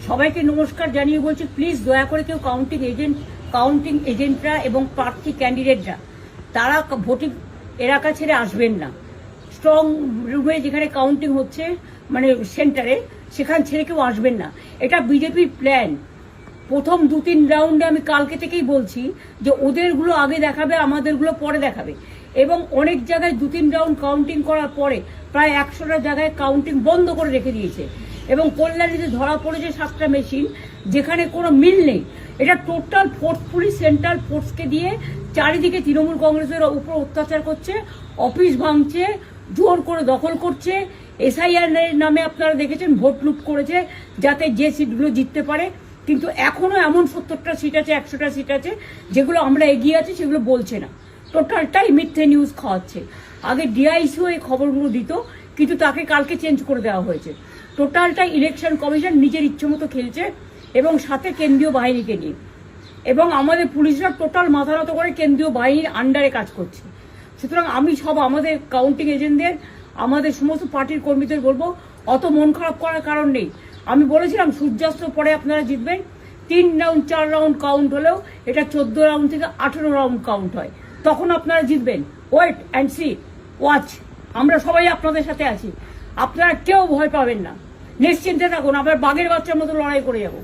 সবাইকে নমস্কার জানিয়ে বলছি, প্লিজ দয়া করে কেউ কাউন্টিং এজেন্টরা এবং প্রার্থী ক্যান্ডিডেটরা তারা ভোটিং এলাকা ছেড়ে আসবেন না। স্ট্রং রুমে যেখানে কাউন্টিং হচ্ছে, মানে সেন্টারে, সেখান ছেড়ে কেউ আসবেন না। এটা বিজেপির প্ল্যান। প্রথম 2-3 রাউন্ডে আমি কালকে থেকেই বলছি যে ওদেরগুলো আগে দেখাবে, আমাদেরগুলো পরে দেখাবে। এবং অনেক জায়গায় 2-3 রাউন্ড কাউন্টিং করার পরে প্রায় 100টা জায়গায় কাউন্টিং বন্ধ করে রেখে দিয়েছে। এবং কল্যাণীতে ধরা পড়েছে 7টা মেশিন, যেখানে কোনো মিল নেই। এটা টোটাল ফোর্সফুলি সেন্ট্রাল ফোর্সকে দিয়ে চারিদিকে তৃণমূল কংগ্রেসের উপর অত্যাচার করছে, অফিস ভাঙছে, জোর করে দখল করছে। এসআইআর নামে আপনারা দেখেছেন ভোট লুট করেছে যাতে যে সিটগুলো জিততে পারে। কিন্তু এখনো এমন 70টা সিট আছে, 100টা সিট আছে যেগুলো আমরা এগিয়ে আছি, সেগুলো বলছে না। টোটালটাই মিথ্যে নিউজ খাওয়াচ্ছে। আগে ডিআইসিও এই খবরগুলো দিত, কিন্তু তাকে কালকে চেঞ্জ করে দেওয়া হয়েছে। টোটালটাই ইলেকশন কমিশন নিজের ইচ্ছে মতো খেলছে, এবং সাথে কেন্দ্রীয় বাহিনীকে নিয়ে। এবং আমাদের পুলিশরা টোটাল মাথা নত করে কেন্দ্রীয় বাহিনীর আন্ডারে কাজ করছে। সুতরাং আমি আমাদের কাউন্টিং এজেন্টদের, আমাদের সমস্ত পার্টির কর্মীদের বলবো, অত মন খারাপ করার কারণ নেই। আমি বলেছিলাম সূর্যাস্তের পরে আপনারা জিতবেন। 3 রাউন্ড 4 রাউন্ড কাউন্ট হলেও এটা 14 রাউন্ড থেকে 18 রাউন্ড কাউন্ট হয়, তখন আপনারা জিতবেন। Wait and see, watch. আমরা সবাই আপনাদের সাথে আছি, আপনারা কেউ ভয় পাবেন না, নিশ্চিন্তে থাকুন। আমরা বাঘের বাচ্চার মতো লড়াই করে যাবো।